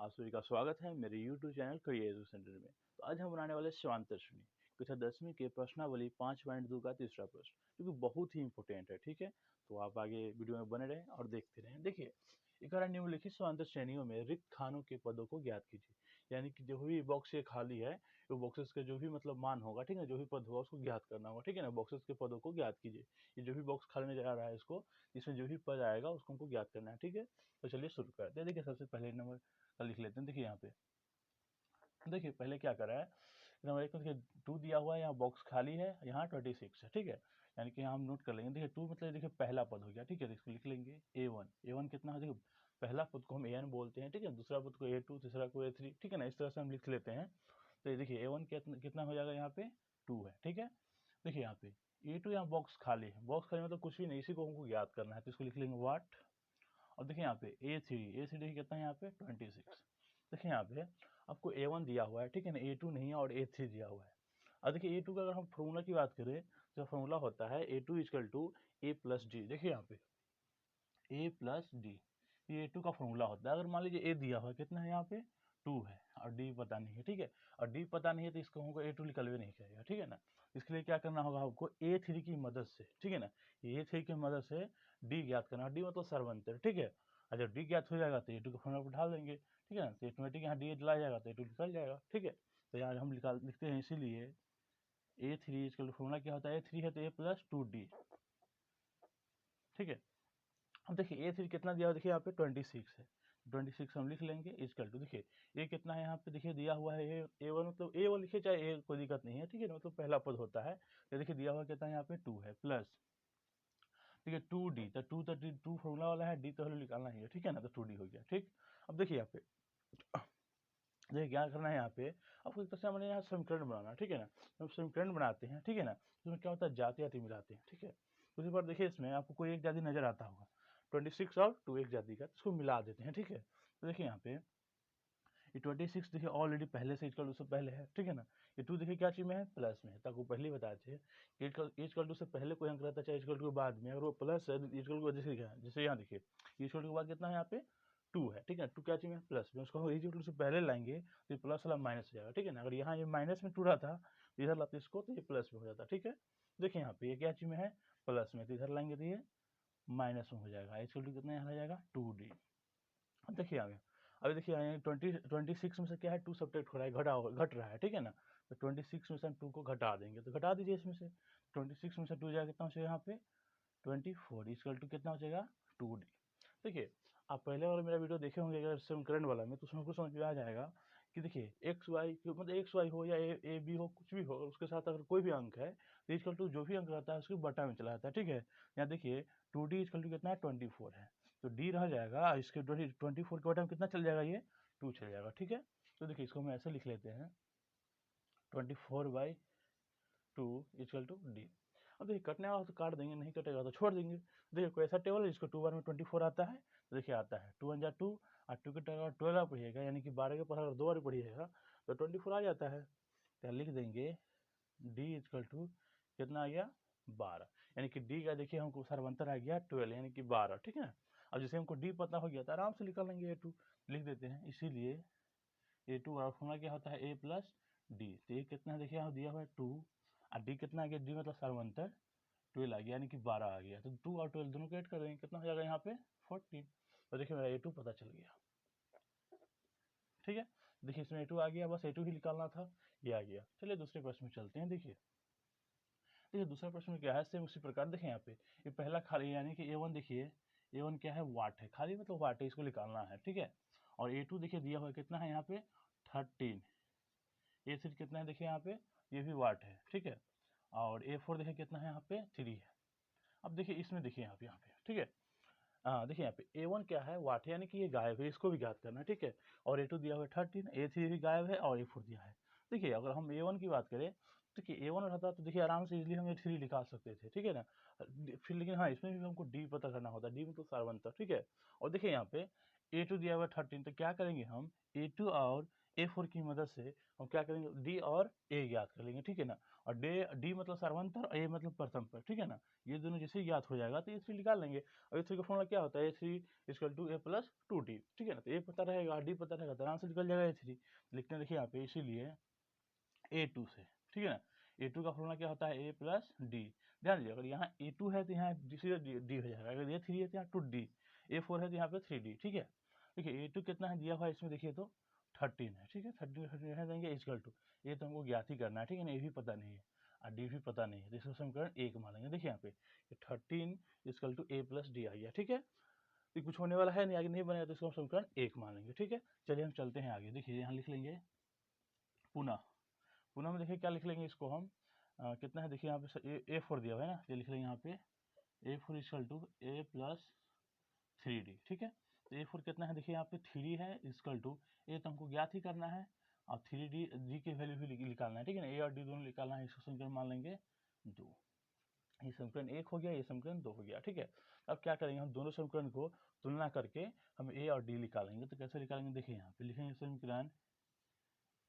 आप सभी का स्वागत है मेरे YouTube चैनल करियर सेंटर में। तो आज हम बनाने वाले शिवांतर श्रेणी कक्षा 10वीं के प्रश्नावली 5.2 का तीसरा प्रश्न, जो कि बहुत ही इंपॉर्टेंट है। ठीक है, तो आप आगे वीडियो में बने रहें और देखते रहें। देखिए, इकरा निम्नलिखित शिवांतर श्रेणियों में रिक्त खानों के पदों को ज्ञात कीजिए। यानी कि जो भी बॉक्स ये खाली है, वो बॉक्सेस का जो भी मतलब मान होगा, ठीक है, जो भी पद होगा उसको ज्ञात करना होगा। ठीक है ना, बॉक्सेस के पदों को ज्ञात कीजिए। ये जो भी बॉक्स खाली नजर आ रहा है, इसको इसमें जो भी पद आएगा उसको हमको ज्ञात करना है। ठीक है, तो चलिए शुरू करते हैं। देखिए, सबसे पहले नंबर का लिख लेते हैं। देखिए यहाँ पे, देखिए पहले क्या करा है, नंबर एक देखिए 2 दिया हुआ है, यहाँ बॉक्स खाली है, यहाँ 26 है। ठीक है, यानी कि यहाँ हम नोट कर लेंगे। देखिए 2 मतलब देखिए पहला पद हो गया। ठीक है, इसको लिख लेंगे A1। A1 कितना है, देखिए पहला पद को हम AN बोलते हैं। ठीक है, दूसरा पद को A2, तीसरा को A3। ठीक है ना, इस तरह से हम लिख लेते हैं। तो ये देखिए A1 कितना हो जाएगा, यहाँ पे 2 है। ठीक है, देखिए यहाँ पे A2, यहाँ बॉक्स खाली है। बॉक्स खाली मतलब कुछ भी नहीं, इसी को हमको याद करना है। तो इसको लिख लेंगे वाट। और देखिए यहाँ पे A3 कितना है, यहाँ पे 26। देखिए यहाँ पे आपको A1 दिया हुआ है, ठीक है ना, A2 नहीं है और A3 दिया हुआ है। अब देखिए A2 का अगर हम फॉर्मूला की बात करें, तो फॉर्मूला होता है A2 equal to A plus D. देखिए यहाँ पे A प्लस डी, ये A2 का फॉर्मूला होता है। अगर मान लीजिए A दिया हुआ है, कितना है यहाँ पे 2 है, और D पता नहीं है। ठीक है, और D पता नहीं है तो इसको हमको A2 निकल भी नहीं करेगा। ठीक है ना, इसके लिए क्या करना होगा आपको, A3 की मदद से, ठीक है ना, A3 की मदद से D ज्ञात करना। D मतलब सर्वंतर। ठीक है, और जब D ज्ञात हो जाएगा तो A2 का फॉर्मूला पर ढाल देंगे। ठीक है ना, तो ऑटोमेटिक यहाँ D डला जाएगा तो A2 निकल जाएगा। ठीक है, तो यहाँ हम लिखते हैं, इसीलिए A3 इसका फॉर्मूला क्या होता है, A3 है तो A प्लस 2D। ठीक है, अब देखिए A3 कितना दिया हुआ, देखिए यहाँ पे 26 है। 26 हम लिख लेंगे इक्वल टू, देखिए ये कितना है, यहाँ पे देखिए दिया हुआ है A1, मतलब A1 लिखिए चाहे A, कोई दिक्कत नहीं है। ठीक है, मतलब पहला पद होता है। तो देखिए दिया हुआ कितना है, यहाँ पे 2 है, प्लस देखिए 2D, तो 2 फॉर्मूला वाला है, D तो वैल्यू निकालना ही है। ठीक है ना, तो 2D हो गया। ठीक, अब देखिए यहाँ पे, देखिए क्या करना है, यहाँ पे आपको एक तरह से हमें यहाँ समीकरण बनाना है। ठीक है ना, जब समीकरण बनाते हैं, ठीक है ना, तो उसमें क्या होता है, जाति जाति मिलाते हैं। ठीक है, उसी पर देखिए इसमें आपको कोई एक जाति नजर आता होगा, 26 और 2 एक जाति का, तो इसको मिला देते हैं। ठीक है, तो देखिए यहाँ पे ये 26 देखिए ऑलरेडी पहले से इक्वल टू से पहले है। ठीक है ना, ये 2 देखिए क्या चीज में है, प्लस में है। तो आपको पहले ही बताए थे कि इक्वल टू से पहले कोई अंक रहता है, चाहे इक्वल टू के बाद में, अगर वो प्लस है, इक्वल टू जैसे क्या है, जैसे यहाँ देखिए इक्वल टू के बाद कितना है, यहाँ पे 2 है। ठीक है, 2 क्या चीज में, प्लस में, उसको हम इक्वल टू से पहले लाएंगे तो ये प्लस वाला माइनस हो जाएगा। ठीक है ना, अगर यहाँ ये माइनस में 2 रहा था, इधर लाते इसको तो ये प्लस में हो जाता। ठीक है, देखिए यहाँ पे ये क्या चीज में है, प्लस में, तो इधर लाएंगे तो ये माइनस में हो जाएगा। इक्वल टू कितना यहाँ आ जाएगा, 2D। अब देखिए आगे, अभी देखिए यहाँ 26 में से क्या है, 2 सब्ट्रैक्ट हो रहा है, घट रहा है। ठीक है ना, तो 26 में से हम 2 को घटा देंगे, तो घटा दीजिए इसमें से। 26 में से 2 जाएगा, कितना हो जाएगा यहाँ पे 24, इक्वल टू कितना हो जाएगा 2D। देखिए, आप पहले वाला मेरा वीडियो देखे होंगे अगर समीकरण वाला में, तो उसमें कुछ समझ में आ जाएगा कि देखिए एक्स वाई, मतलब एक्स वाई हो या ए बी हो, कुछ भी हो, उसके साथ अगर कोई भी अंक है तो इक्वल टू जो भी अंक रहता है उसके बटा में चला जाता है। ठीक है, यहाँ देखिए 2D इक्वल टू कितना है, 24 है, तो D रह जाएगा, इसके 24 के बटा में कितना चल जाएगा, ये 2 चल जाएगा। ठीक है, तो देखिए इसको हम ऐसे लिख लेते हैं, 24/2 इक्वल टू D। अब देखिए कटने वाला तो काट देंगे, नहीं कटेगा तो छोड़ देंगे। देखिए कोई ऐसा टेबल है जिसको 2 बार में 24 आता है, तो देखिए आता है 2 1 2, और 2 के टका 12 पढ़िएगा, यानी कि 12 के पढ़ा अगर 2 बार पढ़िएगा तो 24 आ जाता है। तो लिख देंगे D इक्वल टू कितना आ गया, 12, यानी कि D का देखिए हमको सर्वंतर आ गया 12, यानी कि 12। ठीक है, अब जैसे हमको D पता हो गया तो आराम से निकाल लेंगे A2, लिख देते हैं। इसीलिए A2 और फॉर्मूला क्या होता है, A प्लस डी। तो ये कितना है, देखिए यहाँ दिया हुआ है 2, और D कितना आ गया, D मतलब सर्वंतर 12 आ गया, यानी कि 12 आ गया। तो 2 और 12 दोनों को ऐड कर देंगे, कितना हो जाएगा यहाँ पे 14। तो देखिए मेरा A2 पता चल गया। ठीक है, देखिए इसमें A2 आ गया, बस A2 ही निकालना था, ये आ गया। चलिए दूसरे प्रश्न में चलते हैं। देखिए देखिए दूसरा प्रश्न में क्या है, सेम उसी प्रकार। देखिए यहाँ पे ये पहला खाली, यानी कि A1, देखिए A1 क्या है, वाट है, खाली मतलब वाट है, इसको निकालना है। ठीक है, और A2 देखिए दिया हुआ है, कितना है यहाँ पे 13। A3 कितना है, देखिए यहाँ पे ये भी वाट है। ठीक है, और A4 देखिए कितना है, यहाँ पे 3 है। अब देखिए इसमें देखिए यहाँ पे, ठीक है, हाँ देखिए यहाँ पे A1 क्या है, वाट है, यानी कि ये गायब है, इसको भी ज्ञात करना है। ठीक है, और A2 दिया हुआ है 13, A3 भी गायब है, और A4 दिया है। देखिए अगर हम A1 की बात करें, तो देखिए A1 रहता तो देखिए आराम से इजीली हम A3 निकाल सकते थे। ठीक है ना, फिर लेकिन हाँ इसमें भी हमको D पता करना होता है, D मतलब सारवंतर। ठीक है, और देखिए यहाँ पे A2 दिया हुआ है 13, तो क्या करेंगे हम, A2 और A4 की मदद से हम क्या करेंगे, डी और ए ज्ञात कर लेंगे, ठीक है ना। और डी मतलब सर्वंतर और ए मतलब प्रथम पर, ठीक है ना। ये दोनों जैसे ज्ञात हो जाएगा तो A3 निकाल लेंगे। और A3 का फॉर्मूला क्या होता है, A3 equal to A plus 2D, ठीक है ना। तो ए पता रहेगा, डी पता रहेगा, तो आराम से निकल जाएगा A3। लिखते हैं देखिए यहाँ पे, इसीलिए A2 से, ठीक है ना। A2 का फॉर्मूला क्या होता है, A प्लस डी। ध्यान दीजिए, अगर यहाँ A2 है तो यहाँ सीधे डी हो जाएगा, अगर A3 है तो यहाँ 2D, A4 है तो यहाँ पे 3D, ठीक है। देखिए A2 कितना है दिया हुआ है इसमें, देखिए तो 13 है, ठीक है। 13 है देंगे इक्वल टू, ये तो हमको ज्ञात ही करना है, ठीक है ना। ए भी पता नहीं है और डी भी पता नहीं है, तो इसको समीकरण 1 मानेंगे। देखिए यहाँ पे 13 equal to A plus D आ गया, ठीक है। तो कुछ होने वाला है नहीं, आगे नहीं बनेगा, तो इसको हम समीकरण 1 मान लेंगे, ठीक है। चलिए हम चलते हैं आगे। देखिए यहाँ लिख लेंगे पुनः, पुनः में देखिए क्या लिख लेंगे इसको हम, कितना है देखिए यहाँ पे A4 दिया हुआ है ना, ये लिख लेंगे यहाँ पे A4 equal to A plus 3D, ठीक है। तो A4 कितना है देखिए यहाँ पे 3 है इक्वल टू, ए तो हमको ज्ञात ही करना है और 3D की वैल्यू भी निकालना है, ठीक है ना। ए और डी दोनों निकालना है, इसको समीकरण मान लेंगे 2। ये समीकरण 1 हो गया, ये समीकरण 2 हो गया, ठीक है। अब क्या करेंगे, हम दोनों समीकरण को तुलना करके हम ए और डी निकालेंगे। तो कैसे निकालेंगे, देखिए यहाँ पे लिखेंगे समीकरण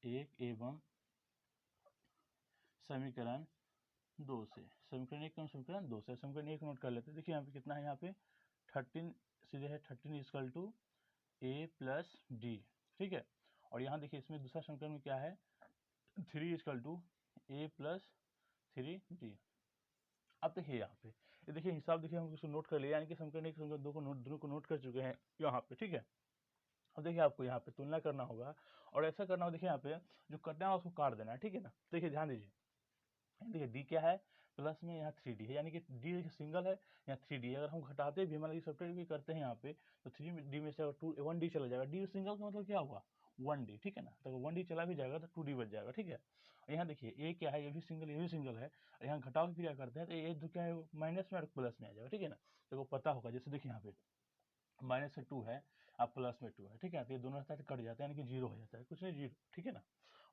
1 एवं समीकरण 2 से, समीकरण 1 एवं समीकरण 2 से। समीकरण 1 नोट कर लेते हैं। देखिए यहाँ पे कितना है, यहाँ पे 13 सीधे है, 13 equal to A plus D, ठीक है। और यहाँ देखिए इसमें दूसरा समीकरण में क्या है, 3 equal to A plus 3D। अब देखिए यहाँ पे, ये देखिए हिसाब, देखिए हम इसको नोट कर लिया, यानी कि समीकरण 1 समीकरण 2 को दोनों को नोट कर चुके हैं यहाँ पे, ठीक है। अब देखिए आपको यहाँ पे तुलना करना होगा और ऐसा करना होगा, देखिए यहाँ पे जो कटना है उसको काट देना है, ठीक है ना। देखिए ध्यान दीजिए, देखिए डी क्या है, प्लस में यहाँ 3D है, यानी कि डी सिंगल है, यहाँ 3D है। अगर हम घटाते भी, मान लीजिए सब्ट्रैक्ट भी करते हैं यहाँ पे, तो 3D में से अगर 1D चला जाएगा, डी सिंगल का मतलब क्या हुआ 1D, ठीक है ना। तो अगर 1D चला भी जाएगा तो 2D बच जाएगा, ठीक है। और यहाँ देखिए ए क्या है, ये भी सिंगल, ये भी सिंगल है, और यहाँ घटाव की क्रिया करते हैं तो ये जो क्या है माइनस में और प्लस में आ जाएगा, ठीक है ना। तो पता होगा, जैसे देखिए यहाँ पे माइनस से 2 है, अब प्लस में 2 है, ठीक है। तो ये दोनों रहता है कट जाता है, यानी कि 0 हो जाता है, कुछ नहीं 0, ठीक है ना।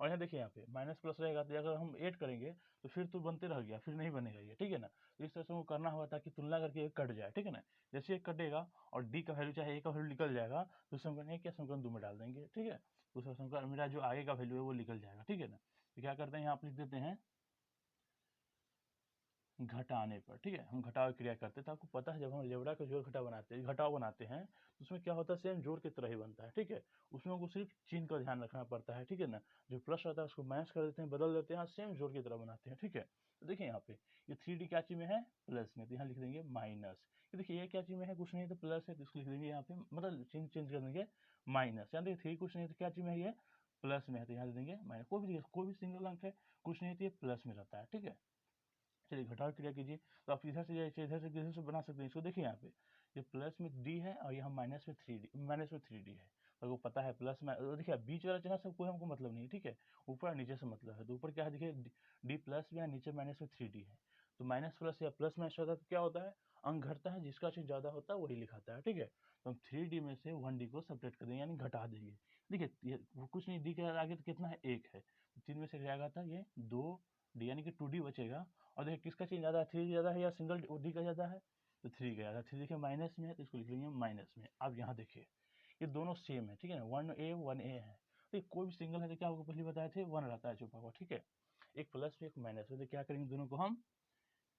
और यहाँ देखिए यहाँ पे माइनस प्लस रहेगा, तो अगर हम ऐड करेंगे तो फिर तो बनते रह गया, फिर नहीं बनेगा ये, ठीक है ना। तो इस तरह से वो करना होगा ताकि तुलना करके ये कट जाए, ठीक है ना। जैसे ये कटेगा और डी का वैल्यू चाहे ए का वैल्यू निकल जाएगा, तो समीकरण 1 या समीकरण 2 में डाल देंगे, ठीक है। दूसरा समीकरण मेरा जो आगे का वैल्यू है वो निकल जाएगा, ठीक है ना। तो क्या करते हैं, यहाँ पे लिख देते हैं घटाने पर, ठीक है। हम घटाव क्रिया करते हैं, तो आपको पता है जब हम लेवड़ा का जोड़ घटाव बनाते हैं तो उसमें क्या होता है, सेम जोड़ की तरह ही बनता है, ठीक है। उसमें हमको सिर्फ चिन्ह का ध्यान रखना पड़ता है, ठीक है ना। जो प्लस रहता है उसको माइनस कर देते हैं, बदल देते हैं, सेम जोड़ की तरह बनाते हैं, ठीक है। तो देखिए यहाँ पे ये 3D क्या चीज में है, प्लस में, तो यहाँ लिख देंगे माइनस। ये देखिए ये क्या चीज में है, कुछ नहीं तो प्लस है, तो इसको लिख देंगे यहाँ पे, मतलब चिन्ह चेंज कर देंगे माइनस। यहाँ देखिए 3 कुछ नहीं तो क्या चीज में है, ये प्लस में है, तो यहाँ लिख देंगे माइनस। कोई भी सिंगल अंक है, कुछ नहीं तो ये प्लस में रहता है, ठीक है। चलिए घटाव क्रिया कीजिए, तो आप इधर से जाइए, इधर से बना सकते हैं इसको। देखिए यहाँ पे ये प्लस में डी है और यहाँ माइनस में 3D है। तो वो पता है प्लस में, देखिए बीच वाला चिन्ह से कोई हमको मतलब नहीं है, ठीक है। ऊपर नीचे से मतलब है, तो ऊपर क्या है देखिए डी प्लस में है, नीचे माइनस में 3D है। तो माइनस प्लस या प्लस माइनस होता है तो क्या होता है, अंक घटता है, जिसका चिन्ह ज्यादा होता है वही लिखाता है, ठीक है। तो हम 3D में से 1D को सब्ट्रैक्ट कर देंगे, यानी घटा देंगे। देखिए ये वो कुछ नहीं, डी के आगे तो कितना है, 1 है, तो 3 में से जाएगा था ये 2D, यानी कि 2D बचेगा। और देखिए किसका चेंज ज़्यादा है, 3 ज़्यादा है या सिंगल डी का ज़्यादा है, तो 3 का ज़्यादा। 3 देखिए माइनस में है तो इसको लिख लेंगे माइनस में। अब यहाँ देखिए ये दोनों सेम है, ठीक है ना, 1A है। तो कोई भी सिंगल है तो क्या आपको पहले बताए थे 1 रहता है छुपा हुआ, ठीक है। एक प्लस में एक माइनस में, तो क्या करेंगे दोनों को हम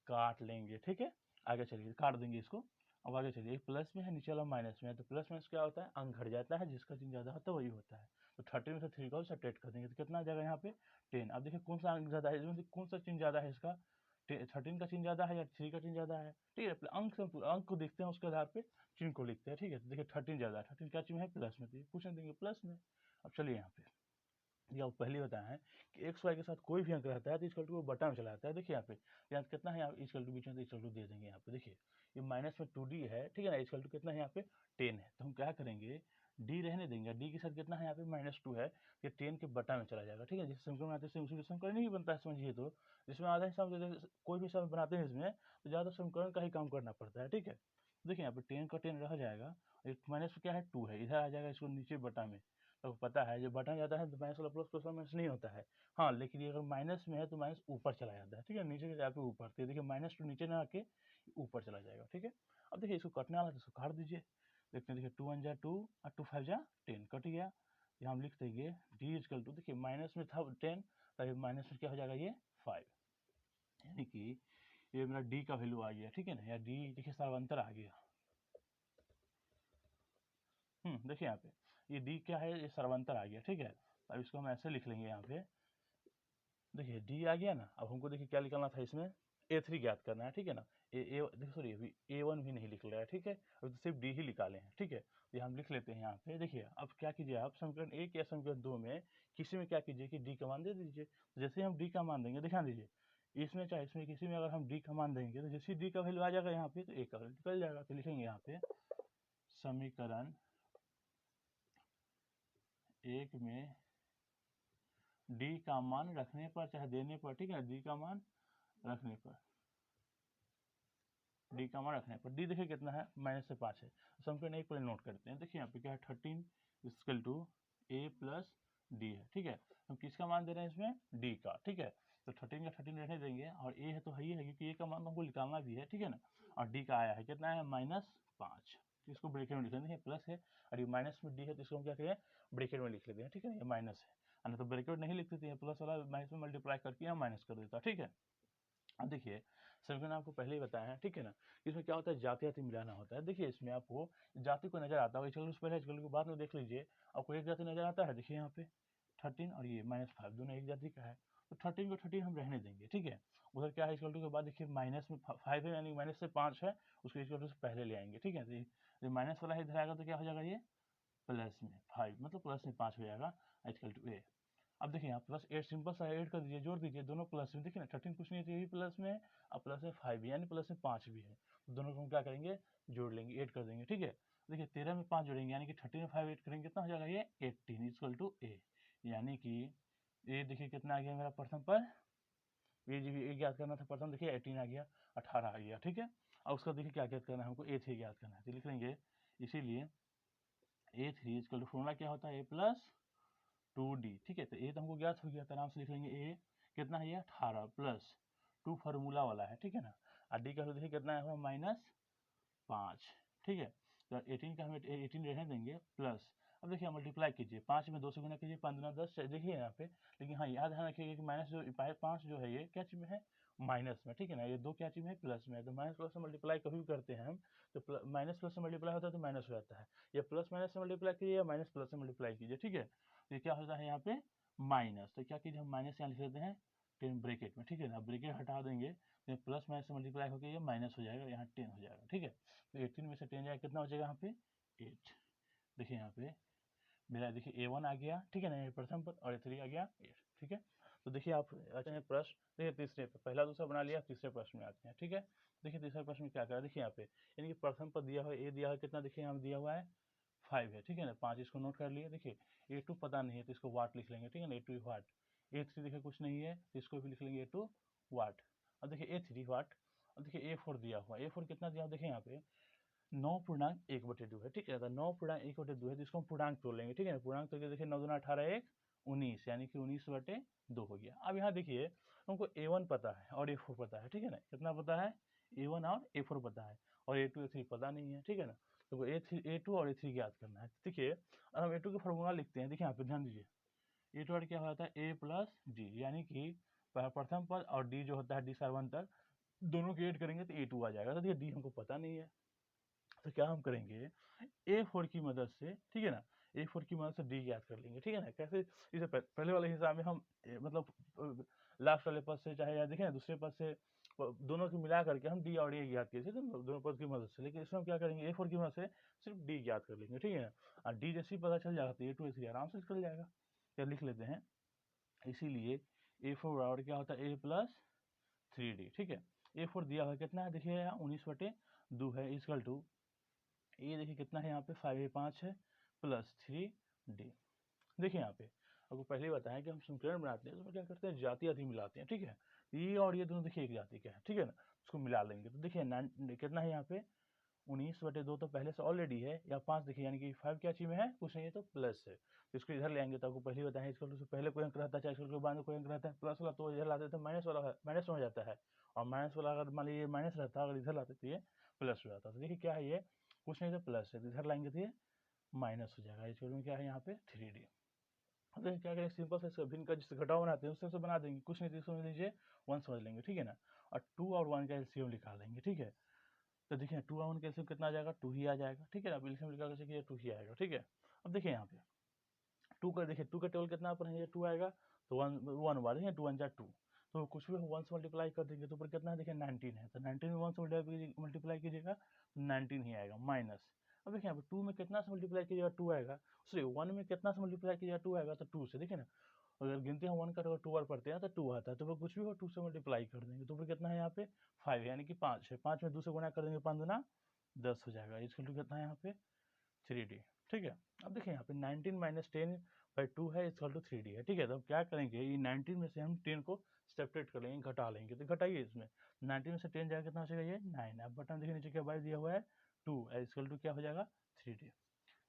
काट लेंगे, ठीक है। आगे चलिए काट देंगे इसको। अब आगे चलिए, एक प्लस में है, नीचे वाला माइनस में है, तो प्लस माइनस क्या होता है, अंक घट जाता है, जिसका चिन्ह ज़्यादा होता है वही होता है। तो 13 में से 3 को सब्ट्रैक्ट कर देंगे तो कितना आ जाएगा यहाँ पे 10। अब देखिए कौन सा अंक ज़्यादा है, इसमें से कौन सा चिन्ह ज़्यादा है, इसका 13 का चिन्ह ज़्यादा है या 3 का चिन्ह ज़्यादा है, ठीक है। अंक को देखते हैं, उसके आधार पे चिन्ह को लिखते हैं, ठीक है। तो देखिए 13 ज़्यादा है, 13 क्या चिन्ह है, प्लस में, तो पूछने देंगे प्लस में। अब चलिए यहाँ पे ये आपको पहले बताया है कि एक्स वाई के साथ कोई भी अंक रहता है तो इक्वल टू को बटा में चला जाता है। देखिए यहाँ पे यहाँ कितना है, यहाँ इक्वल टू बीच में, तो इक्वल टू दे देंगे यहाँ पे। देखिए ये माइनस में 2D है, ठीक है ना, इक्वल टू कितना है यहाँ पे 10 है, तो हम क्या करेंगे डी रहने देंगे, डी के साथ कितना है यहाँ पे -2 है, ये 10 के बटा में चला जाएगा, ठीक है। जिस समीकरण बनाते हैं उसी समीकरण नहीं बनता है, समझिए। तो जिसमें आधा हिसाब कोई भी हिसाब बनाते हैं इसमें तो ज़्यादा समीकरण का ही काम करना पड़ता है, ठीक है। देखिए यहाँ पे 10 का 10 रह जाएगा, माइनस क्या है 2 है, इधर आ जाएगा इसको नीचे बटा में। तो पता है जब बटन जाता है तो माइनस वाला प्लस, प्लस वाला माइनस नहीं होता है। हाँ लेकिन ये अगर माइनस में है तो माइनस ऊपर चला जाता है, ठीक है, नीचे से जाके ऊपर। तो देखिए -2 नीचे ना आके ऊपर चला जाएगा, ठीक है। अब देखिए इसको कटने वाला है तो इसको काट दीजिए। देखते हैं, देखिए 2 1 जा 2 और 2 5 जा 10 कट गया। यहाँ हम लिख देंगे डी इजकल टू, देखिए माइनस में था 10, तो माइनस में क्या हो जाएगा ये 5, यानी कि ये मेरा डी का वैल्यू आ गया, ठीक है ना, या डी देखिए सर्वांतर आ गया। देखिए यहाँ पे ये डी क्या है, ये सर्वांतर आ गया, ठीक है। अब इसको हम ऐसे लिख लेंगे यहाँ पे, देखिए डी आ गया ना। अब हमको देखिए क्या निकालना था इसमें, A3 ज्ञात करना है, ठीक है ना। देखिए सॉरी अभी A1 भी नहीं लिख रहा है, ठीक है, अभी तो सिर्फ डी ही निकाले हैं, ठीक है। ये हम लिख लेते हैं यहाँ पे। देखिए अब क्या कीजिए आप, समीकरण 1 या समीकरण 2 में किसी में क्या कीजिए कि डी का मान दे दीजिए। जैसे हम डी का मान देंगे, ध्यान दीजिए, इसमें चाहे इसमें किसी में अगर हम डी का मान देंगे तो जैसे डी का वैल्यू आ जाएगा यहाँ पे तो ए का वैल्यू निकल जाएगा। तो लिखेंगे यहाँ पे समीकरण 1 में डी का मान रखने पर चाहे देने पर, ठीक है, डी का मान रखने पर, डी का मान रखने पर डी देखिए कितना है, -5 है। समीकरण 1 पर नोट करते हैं। देखिए यहाँ पे क्या है, 13 equal to A plus D है, ठीक है। हम किसका मान दे रहे हैं इसमें, डी का, ठीक है। तो 13 का 13 रहने देंगे, और ए है तो है ही है, क्योंकि ए का मान तो हमको निकालना भी है, ठीक है ना। और डी का आया है कितना है, -5, तो इसको ब्रैकेट में लिख लेते हैं, प्लस है और ये माइनस में डी है तो इसको हम क्या करें, ब्रैकेट में लिख लेते हैं, ठीक है। ये माइनस है, नहीं तो ब्रैकेट नहीं लिख देते हैं, प्लस वाला माइनस में मल्टीप्लाई करके हम माइनस कर देता, ठीक है। अब देखिए समीकरण आपको पहले ही बताया है, ठीक है ना। इसमें क्या होता है, जाति जाति मिलाना होता है। देखिए इसमें आपको जाति को नजर आता है, चलो उस पहले चलो बाद में देख लीजिए, आपको एक जाति नजर आता है। देखिए यहाँ पे 13 और ये -5 दोनों एक जाति का है, तो 13 को 13 हम रहने देंगे, ठीक है। उधर क्या है, इक्वल टू के बाद देखिए माइनस में 5 है, यानी माइनस से 5 है, उसको इक्वल टू से पहले ले आएंगे, ठीक है। तो माइनस वाला इधर आएगा तो क्या हो जाएगा, ये प्लस में 5, मतलब प्लस में 5 हो जाएगा इक्वल टू ए। अब देखिए यहाँ प्लस 8 सिंपल सा ऐड कर दीजिए, जोड़ दीजिए दोनों प्लस में, देखिए ना 13 कुछ नहीं है, ये भी प्लस में है और प्लस में 5 भी, यानी प्लस में 5 भी है, तो दोनों को हम क्या करेंगे, जोड़ लेंगे, ऐड कर देंगे, ठीक है। देखिए 13 में 5 जोड़ेंगे, यानी कि 13 में 5 ऐड करेंगे, कितना हो जाएगा ये 18 इक्वल टू ए, यानी कि ये देखिए कितना आ गया मेरा प्रथम पर, ये जी ए ज्ञात करना था प्रथम, देखिए 18 आ गया, 18 आ गया, ठीक है। और उसका देखिए क्या ज्ञात करना है हमको, A3 ज्ञात करना है, तो लिख लेंगे इसीलिए A3 इक्वल टू फॉर्मूला क्या होता है, A+2D, ठीक है। तो ए तो हमको ज्ञात हो गया, तो आराम से लिख लेंगे ए कितना है, ये 18 प्लस 2 फार्मूला वाला है, ठीक है ना। और डी का देखिए कितना है, -5, ठीक है। तो 18 का हमें 18 रहने देंगे, प्लस अब देखिए मल्टीप्लाई कीजिए, 5 में 2 से गुना कीजिए, 15 10, देखिए यहाँ पे। लेकिन हाँ याद ध्यान रखिएगा कि माइनस जो 5 जो है ये क्या चीज में है, माइनस में, ठीक है ना। ये 2 क्या चीज में है, प्लस में है, तो माइनस प्लस से मल्टीप्लाई कभी भी करते हैं हम, तो माइनस प्लस से मल्टीप्लाई होता है तो माइनस हो जाता है, या प्लस माइनस से मल्टीप्लाई कीजिए या माइनस प्लस से मल्टीप्लाई कीजिए, ठीक है। तो ये क्या होता है यहाँ पे माइनस, तो क्या कीजिए हम माइनस यहाँ लिख लेते हैं 10 ब्रैकेट में, ठीक है ना। ब्रैकेट हटा देंगे तो प्लस माइनस से मल्टीप्लाई होकर ये माइनस हो जाएगा, यहाँ 10 हो जाएगा, ठीक है। तो 18 में से 10 जाएगा, कितना हो जाएगा यहाँ पे 8। देखिए यहाँ पे मेरा देखिए A1 आ गया, ठीक है ना, ये प्रथम पद, और A3 आ गया 8, ठीक है। तो देखिए आप आते हैं प्रश्न, देखिए तीसरे पे पहला दूसरा बना लिया, तीसरे प्रश्न में आते हैं, ठीक है। देखिए तीसरे प्रश्न में क्या करा, देखिए यहाँ पे यानी कि प्रथम पद दिया हुआ है, ए दिया हुआ है कितना, देखिए यहाँ दिया हुआ है 5 है, ठीक है ना। 5 इसको नोट कर लिए। देखिए A2 पता नहीं है तो इसको वाट लिख लेंगे, ठीक है ना, A2 वाट। A3 देखिए कुछ नहीं है तो इसको भी लिख लेंगे A2 वाट। अब देखिए A3 वाट। अब देखिए A4 दिया हुआ, A4 कितना दिया हुआ, देखिए यहाँ पे 9.1/2 है, ठीक है। तो 9.1/2 है तो इसको हम पूर्णांक तोड़ लेंगे, ठीक है। पूर्णांक तोड़ के देखिए 9 दूना 18 1 19, यानी कि 19/2 हो गया। अब यहाँ देखिए हमको A1 पता है और A4 पता है, ठीक है ना। कितना पता है, A1 और A4 पता है, और A2 A3 पता नहीं है, ठीक है ना। तो A2 और A3 ज्ञात करना है। देखिए अब हम A2 का फॉर्मूला लिखते हैं, देखिए यहाँ पे ध्यान दीजिए, A2 और क्या होता है A+D, यानी कि प्रथम पद और D जो होता है, D सर्वांतर, दोनों के ऐड करेंगे तो A2 आ जाएगा। तो देखिए D हमको पता नहीं है, तो क्या हम करेंगे, A4 की मदद से, ठीक है ना, A4 की मदद से डी ज्ञात कर लेंगे, ठीक है ना। कैसे, इसे पहले वाले हिसाब में हम मतलब लास्ट वाले पद से चाहे या देखें दूसरे पद से, दोनों को मिला करके हम डी और ए ज्ञात किए थे, तो दोनों पद की मदद से। लेकिन इसमें हम क्या करेंगे, A4 की मदद से सिर्फ डी ज्ञात कर लेंगे, ठीक है ना। और डी जैसे ही पता चल जाएगा तो A2 A3 आराम से निकल जाएगा। क्या लिख लेते हैं, इसीलिए A4 बराबर क्या होता है, A+3D, ठीक है। A4 दिया हुआ कितना है, देखिए यहाँ 19/2 है, इक्वल टू ये देखिए कितना है यहाँ पे 5 है प्लस 3D। देखिए यहाँ पे आपको पहले ही बताया कि हम समीकरण बनाते हैं तो क्या करते हैं, जाति आदि मिलाते हैं, ठीक है। ये और ये दोनों देखिए एक जाति का है, ठीक है ना, उसको मिला लेंगे तो देखिए कितना है यहाँ पे 19/2 तो पहले से ऑलरेडी है, या 5 देखिए, यानी कि 5 क्या चीज में है, कुछ नहीं है तो प्लस है, तो इसको इधर ले आएंगे तो आपको पहले ही बताया इसको पहले कोई अंक रहता है, चाहे इसको बाद में कोई अंक रहता है प्लस वाला, तो इधर लाते तो माइनस वाला माइनस में हो जाता है, और माइनस वाला अगर मान लीजिए माइनस रहता, अगर इधर लाते तो ये प्लस हो जाता। तो देखिए क्या है, ये कुछ नहीं तो प्लस है, तो इधर लाएंगे तो ये माइनस हो जाएगा, इसके क्या है यहाँ पे 3D। अब देखिए क्या करें, सिंपल सा भिन्न का जिससे घटाव बनाते हैं उससे बना देंगे, कुछ नहीं तो समझ लीजिए 1 समझ लेंगे, ठीक है ना। और 2 और 1 का एलसीएम निकालेंगे, ठीक है। तो देखिए 2 और 1 का एलसीएम कितना आ जाएगा, 2 ही आ जाएगा, ठीक है ना। एलसीएम निकाल के 2 ही आएगा, ठीक है। अब देखिए यहाँ पे 2 का देखिए 2 का टेबल कितना पर है, 2 आएगा, तो 1 बार है 2 1 जा 2, तो कुछ भी 1 से मल्टीप्लाई कर देंगे तो ऊपर कितना है देखिए 19 है, तो 19 में 1 से मल्टीप्लाई कीजिएगा 19 ही आएगा माइनस। अब देखिए यहाँ पे 2 में कितना से मल्टीप्लाई कीजिएगा 2 आएगा, सॉरी 1 में कितना से मल्टीप्लाई कीजिएगा 2 आएगा, तो 2 से देखिए ना, अगर गिनते हैं 1 का 2 बार पढ़ते हैं तो 2 आता है, तो वो कुछ भी हो 2 से मल्टीप्लाई कर देंगे, तो फिर कितना है यहाँ पे 5 यानी कि 5 है, 5 में 2 से गुणा कर देंगे, 5 दूना 10 हो जाएगा, इसका कितना है यहाँ पे 3D, ठीक है। अब देखिए यहाँ पे 19 माइनस 10/2 है इक्वल टू 3D है, ठीक है। तो अब क्या करेंगे, ये 19 में से हम 10 को सेपरेट कर लेंगे, घटा लेंगे, तो घटाइए इसमें 19 में से 10 जाएगा कितना हो जाएगा, ये 9। अब बटन देखिए नीचे क्या बाय दिया हुआ है 2 इक्वल टू क्या हो जाएगा 3D।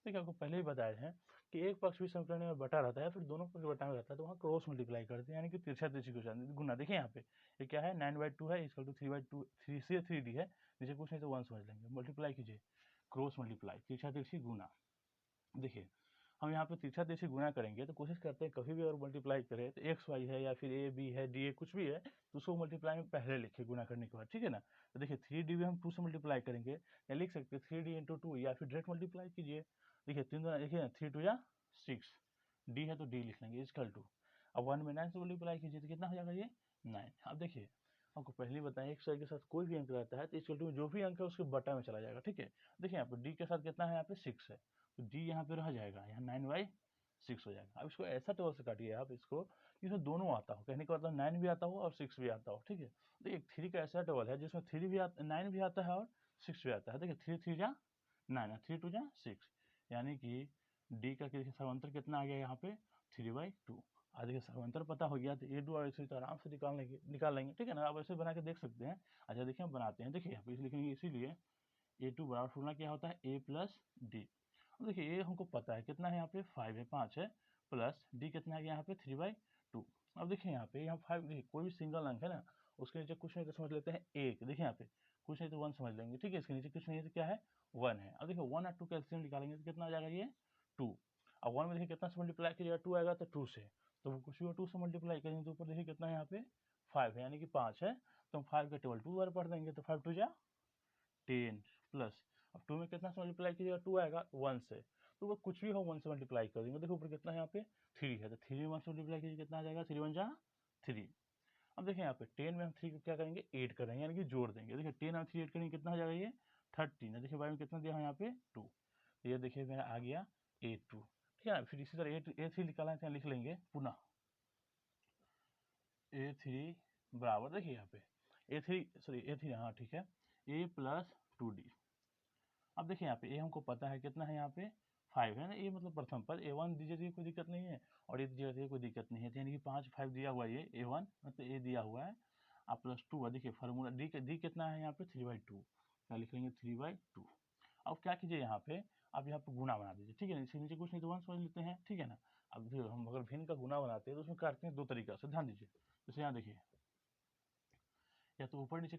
देखिए आपको पहले ही बताया है कि एक पक्ष भी समीकरण में बटा रहता है, फिर दोनों पक्ष बटा में रहता है तो वहाँ क्रॉस मल्टीप्लाई करते हैं, यानी कि तिरछा तिरछी को गुना। देखिए यहाँ पे ये क्या है 9/2 है इक्वल टू 3/2, 3 से 3D है, नीचे कुछ नहीं तो 1 समझ लेंगे, मल्टीप्लाई कीजिए, क्रॉस मल्टीप्लाई, तिरछा तिरछी गुना। देखिए हम यहाँ पे तिरछा तिरछी गुना करेंगे तो कोशिश करते हैं कभी भी और मल्टीप्लाई करें तो एक्स वाई है या फिर ए बी है डी ए कुछ भी है तो उसको मल्टीप्लाई में पहले लिखे गुना करने के बाद, ठीक है ना। तो देखिए 3D भी हम 2 से मल्टीप्लाई करेंगे या लिख सकते हैं 3D इंटू 2 या फिर डायरेक्ट मल्टीप्लाई कीजिए। देखिए 3 दूना देखिए 3 2 या 6, डी है तो डी लिख लेंगे इक्वल टू, अब 1 में 9 से मल्टीप्लाई कीजिए तो कितना हो जाएगा ये 9। अब देखिए आपको पहले ही बताया एक के साथ कोई भी अंक रहता है तो इक्वल टू जो भी अंक है उसके बटा में चला जाएगा, ठीक है। देखिए यहाँ पे डी के साथ कितना है, यहाँ पे 6 है, तो डी यहाँ पे रह जाएगा, यहाँ 9/6 हो जाएगा। अब इसको ऐसा टेबल से काटिए आप इसको, इसमें दोनों आता हो, कहने का मतलब 9 भी आता हो और 6 भी आता हो, ठीक है। देखिए 3 का ऐसा टेबल है जिसमें 3 भी आता 9 भी आता है और 6 भी आता है। देखिए 3 3 जा 9, 3 2 जा 6, यानी कि डी का समांतर कितना आ गया यहाँ पे 3/2। आज देखिए समांतर पता हो गया तो ए टू और ए थ्री तो आराम से निकाल लेंगे, ठीक है ना। आप ऐसे बना के देख सकते हैं। अच्छा देखिए हम बनाते हैं, देखिए यहाँ पे लिखेंगे इसीलिए A2 बराबर फॉर्मूला क्या होता है A प्लस डी। अब देखिए ए हमको पता है कितना है यहाँ पे 5 है, 5 है, प्लस डी कितना है यहाँ पे 3/2। अब देखिए यहाँ पे 5, देखिए कोई भी सिंगल अंक है ना उसके नीचे कुछ नहीं तो समझ लेते हैं 1, देखिए यहाँ पे कुछ नहीं तो 1 समझ लेंगे, ठीक है। इसके नीचे कुछ नहीं तो क्या है 1 है। अब देखिए 1 और 2 का एलसीएम निकालेंगे तो कितना आ जाएगा ये 2। अब 1 में देखिए कितना से मल्टीप्लाई कीजिएगा 2 आएगा तो 2 से, तो कुछ भी 2 से मल्टीप्लाई करेंगे तो ऊपर देखिए कितना है यहाँ पे 5 है, यानी कि 5 है, तो हम 5 का टेबल 2 बार पढ़ देंगे, तो 5 2 जा 10 प्लस, अब 2 में कितना से मल्टीप्लाई कीजिएगा 2 आएगा 1 से, तो वो कुछ भी हो 1 से मल्टीप्लाई कर देंगे। देखो ऊपर कितना है यहाँ पे 3 है, तो 3 में 1 से मल्टीप्लाई कीजिए कितना आ जाएगा 3 1 जा 3। अब देखिए यहाँ पे 10 में हम 3 को क्या करेंगे 8 करेंगे, यानी कि जोड़ देंगे। देखिए 10 में 3 8 करेंगे कितना हो जाएगा ये 13 है। देखिए बाई में कितना दिया है यहाँ पे 2, तो ये देखिए मेरा आ गया A2, ठीक है ना। फिर इसी तरह A3 निकालना है, लिख लेंगे पुनः A3 बराबर, देखिए यहाँ पे A3 हाँ ठीक है A प्लस 2D। अब देखिए यहाँ पे ए हमको पता है कितना है यहाँ पे 5 है ना, ए मतलब प्रथम पद, A1 दीजिए तो कोई दिक्कत नहीं है और ए दीजिए तो कोई दिक्कत नहीं है, यानी कि 5 5 दिया हुआ है, ये A1 मतलब ए दिया हुआ है, आप प्लस 2 है। देखिए फार्मूला डी कितना है यहाँ पे 3/2, क्या लिख लेंगे 3/2। अब क्या कीजिए यहाँ पे आप यहाँ पे गुना बना दीजिए, ठीक है। इसके नीचे कुछ नहीं तो 1 समझ लेते हैं, ठीक है ना। अब हम अगर भिन्न का गुना बनाते हैं तो उसमें काटते हैं 2 तरीका से, ध्यान दीजिए। जैसे यहाँ देखिए या तो ऊपर नीचे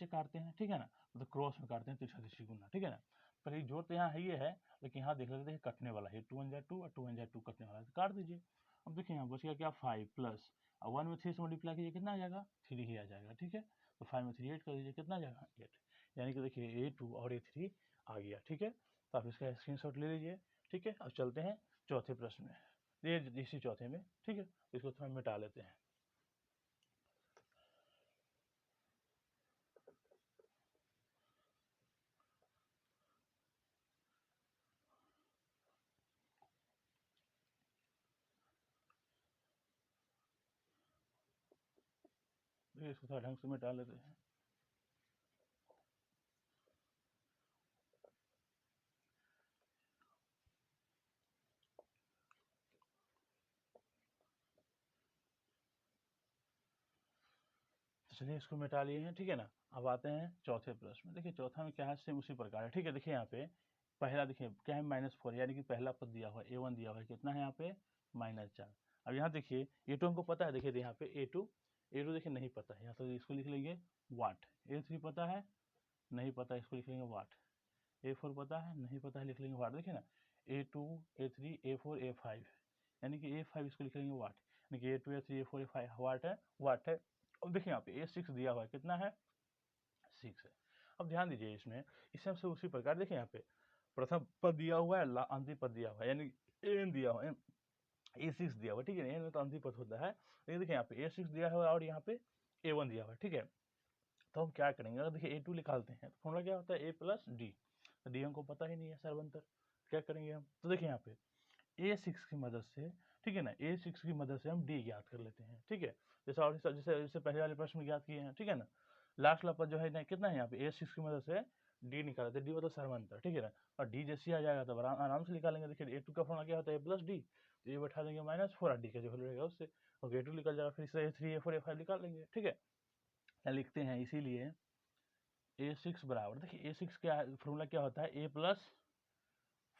काटते हैं, ठीक है ना, मतलब क्रॉस में काटते हैं तिरछा तिरछी गुना, ठीक है ना। पर ये जोड़ तो यहाँ है ये है, लेकिन यहाँ देख लेते हैं कटने वाला है 2 1 जा 2 और 2 1 जा 2 कटने वाला है, तो काट दीजिए। अब देखिए यहाँ बच गया क्या 5 प्लस, अब 1 में 3 से मल्टीप्लाई कीजिए कितना आ जाएगा 3 ही आ जाएगा, ठीक है। तो 5 में 3 8 कर दीजिए कितना आ जाएगा 8, यानी कि देखिए A2 और A3 आ गया, ठीक है। तो आप इसका स्क्रीनशॉट ले लीजिए, ठीक है। अब चलते हैं चौथे प्रश्न में, ये इसी चौथे में, ठीक है। इसको थोड़ा मिटा लेते हैं। इसको थोड़ा ढंग से मिटा लेते हैं। तो चलिए इसको मिटा लिए हैं, ठीक है ना। अब आते हैं चौथे प्रश्न में। देखिए चौथा में क्या है, सेम उसी प्रकार है, ठीक है। देखिए यहाँ पे पहला देखिए क्या है -4, यानी कि पहला पद दिया हुआ है A1 दिया हुआ है कितना है यहाँ पे -4। अब यहाँ देखिए A2 हमको पता है, देखिए यहाँ पे A2 देखिए नहीं पता है, यहाँ तो इसको लिख लेंगे वाट। A3 पता है नहीं पता है, इसको लिख लेंगे वाट। A4 पता है नहीं पता है, लिख लेंगे वाट। देखिए ना A2 A3 A4 A5, यानी कि A5 इसको लिखेंगे वाट, यानी कि A2 A3 A4 A5 वाट है। अब देखिए यहाँ पे A6 दिया हुआ है, कितना है 6 है। अब ध्यान दीजिए इसमें, इसे हमसे उसी प्रकार देखिए यहाँ पे प्रथम पद दिया हुआ है, अंतिम पद दिया हुआ है, यानी एन दिया हुआ है, A6 दिया हुआ है, ठीक है, एन में तो अंतिम पद होता है, लेकिन देखिए यहाँ पे A6 दिया हुआ है और यहाँ पे A1 दिया हुआ है, ठीक है। तो हम क्या करेंगे, अगर देखिए A2 निकालते हैं तो फॉर्मूला क्या होता है A प्लस डी, तो डी हमको पता ही नहीं है सर्वंतर, क्या करेंगे हम, तो देखिए यहाँ पे A6 की मदद से, ठीक है ना, A6 की मदद से हम डी ज्ञात कर लेते हैं, ठीक है, जैसा और जैसे पहले वाले प्रश्न में ज्ञात किए हैं, ठीक है ना। लास्ट वाला पद जो है ना कितना है यहाँ पे A6 की मदद से डी निकाला था, डी मतलब सर्वंतर, ठीक है ना, और डी जैसे आ जाएगा तो आराम से निकालेंगे। देखिए A2 का फॉर्मूला क्या होता है A प्लस डी, तो ये बैठा देंगे -4 और डी का जो वैल्यू रहेगा उससे, और A2 निकल जाएगा, फिर से A3 A4 A5 निकाल लेंगे, ठीक है। लिखते हैं इसीलिए A6 बराबर, देखिए A6 क्या फॉर्मूला क्या होता है A प्लस